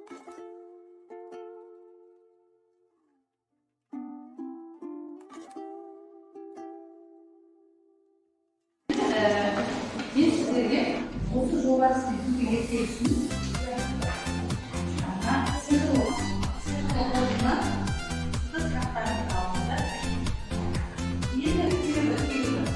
Biz sizlerge 30 jobası yetkiliyorsunuz. Sınıf olmadığından kız kartlarını almalı. Yine bir film ödüyoruz.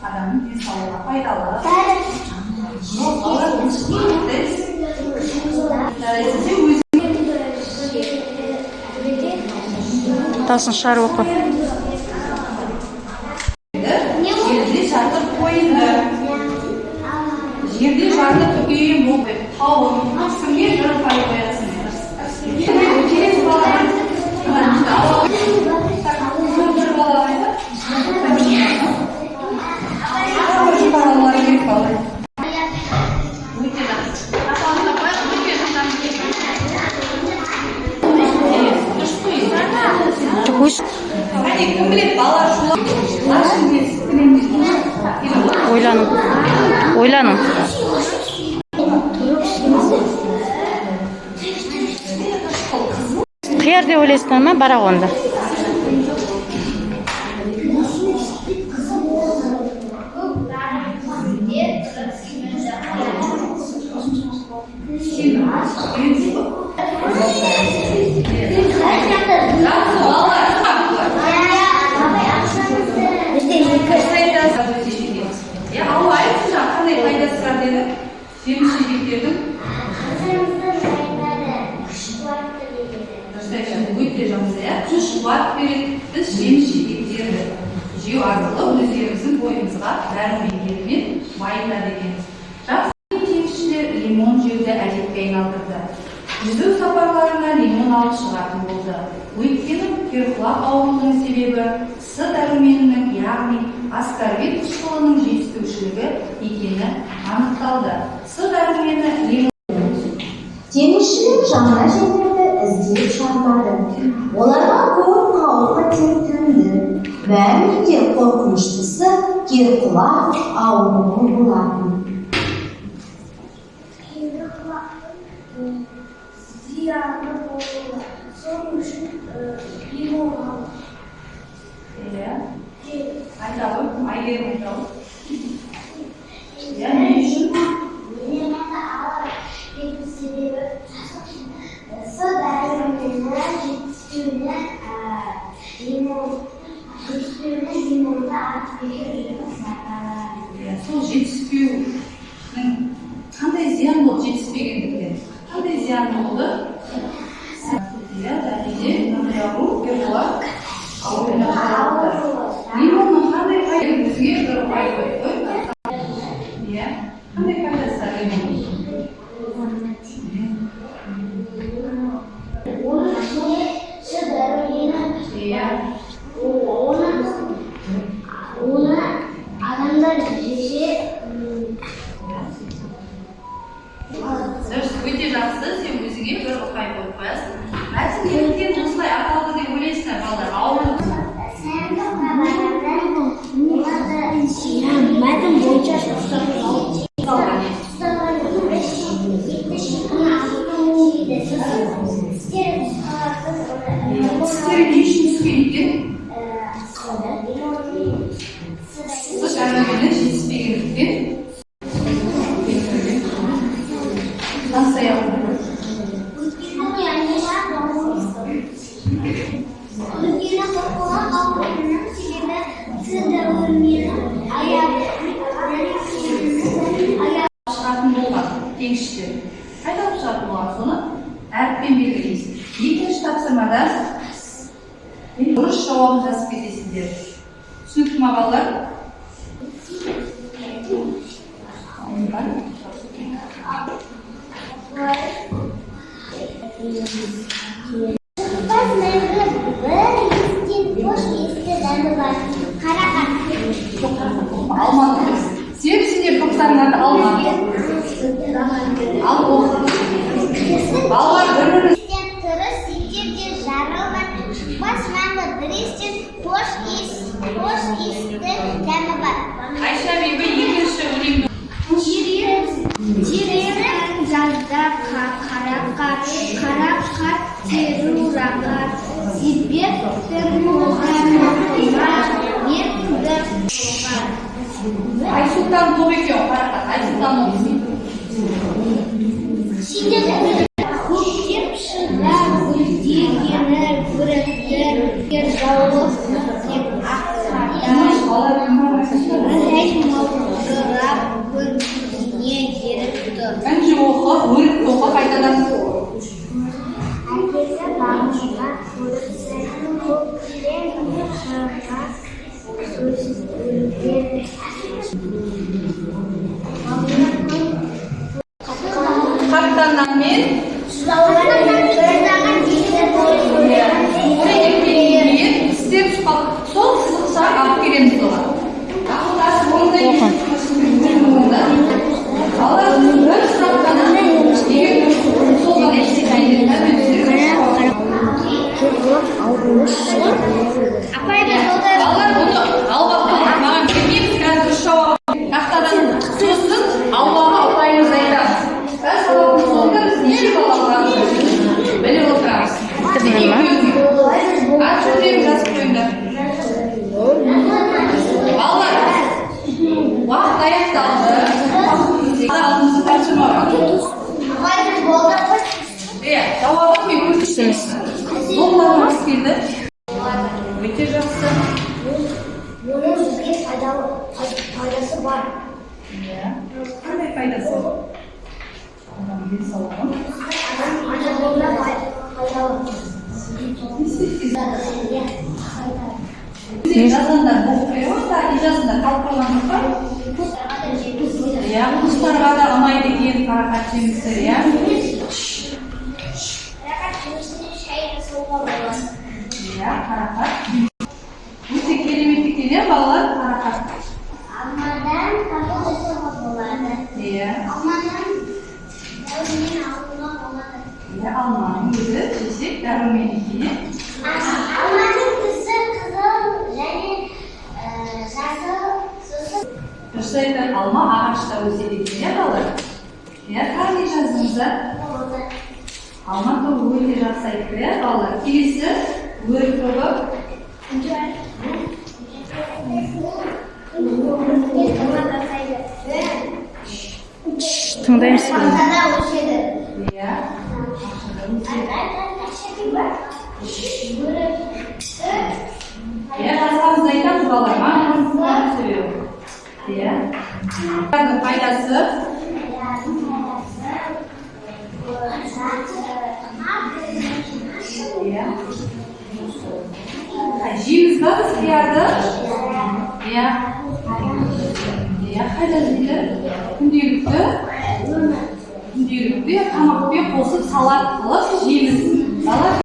Adamın bir sağlığa faydalı. Taсын шығарып оқы. Жерде жатып қойынды. Жерде жатып үйін болып, тауын, сіңге жүріп қайып қоясың. Келесі балаға. Бір балаға айтып. Ойланың. Қияр деп ойлайсыңдар ма, бірақ онда? Шуат береді, біз жеміс-жидектерді жеу арқылы өздеріміздің бойымызға дәрумендері мен байытады екенбіз. Жақсы теңізшілер лимон жеуді әдетке айналдырды. Жүзу сапарларына лимон алып шығатын болды. Өйткені перхлап ауруының себебі С дәруменінің, яғни аскорбин қышқылының жетіспеушілігі екені анықталды. С дәрумені лимон. Теңізшілер жаңа жерлерді іздеп шарлады. Оларға көп қауіпті қорқыныштысы керқұлақ ауруы болатын. Зиянды болуы. Сол үшін лимон алып. Иә. Айталым, Айгерім айталым. Иә, не үшін? Лимонды алып кету себебі сол дәрумені жетіспеуіне лимонды артып кету. Сол жетіспеуінің қандай зиян болды жетіспегендіктен? Қандай зиян болды? Иә, дәлелде мынандай ауру керқұлақ ауруына жаралды. Лимонның қандай пайдасы бізге бір пайда ғой? Иә, қандай пайдасы бар лимонның? Оның ішінде дәрумені, Иә. оны адамдар жесе Өте жақсы, сен өзіңе бір ұпай қойып қоясың. Әсін неліктен осылай аталды деп ойлайсыңдар балалар? Ауырды. мәтін бойынша Тістері не үшін түскен екен? Сыз дәрумені жетіспегендіктен настай ауырды. Шығатын болған теңізшілер. Қайда шығатын болған соны әріппен белгілейсің. Екінші тапсырмада дұрыс жауабын жазып кетесіңдер. Түсінікті ма балалар? Алманы. Сен тоқтарыңарды алманы. Ал оқы. Балалар бір-бірін Айша бейбі екінші өлеңді Тереңнің жазда қара қар теру рақар себептің мұғаматына мен бір Айсұлтан тоқ екен, қарақат. Айсұлтан оқысын. көктем шығар гүлдегені көрікті жауыз деп ақсада маужырап көзіне ерікті Әнші оқы, өрік оқы қайтадан. әкесі бағына көрікті көктем шығар Қаптаннан мен істеп шығып, сол сызықша алып келеміз оған. Ақылдасып ондай балалар бір сұрақтан егер сол ғана балалар бұны алға маған бермейміз, қазір дұрыс жауап тақтадан сосын алғаға ұпайымызды айтамыз. Сабақтың соңында біз неше бал алғанымызды біліп отырамыз. Бітірдіңіз ма? Ат жөндерін жазып қойыңдар. Балалар, уақыт аяқталды. Алдымызды тапсырмаға. Жауабын мен көрсетеміз. Болмағымыз келді. Өте жақсы. оның бізге пайдасы бар. Қандай пайдасы? Адам денсаулығын. Адамға пайдалы. Жазғандар оқып қойған, ижазында қалып қойған жоқ па? Иә, құстарға да ұнайды екен қарақат жемістер, иә? Қарақат жемісіне шай жасауға болады. Иә, қарақат. Өте керемет екен, иә, балалар, қарақат. Алмадан компот жасауға болады. Иә. Алмадан дәрумен алуға болады. Иә, алманың өзі жесек дәрумен екен. Алманың түсі қызыл және алма ағашта өседі екен, иә балалар? Иә, қандай жаздыңыздар? Алма тобы өте жақсы айтты, иә балалар? Келесі өрік тобы. Тыңдаймыз біз. Ақшада өседі. Иә. Иә, жазғанымызды айтамыз балалар. Маңызды сөйлеу. Иә. Пайдасы. Иә. Жейміз ба біз қиярды? Иә. Иә, қайда дейді? Күнделікті тамақпен қосып салат қылып жейміз. Балалар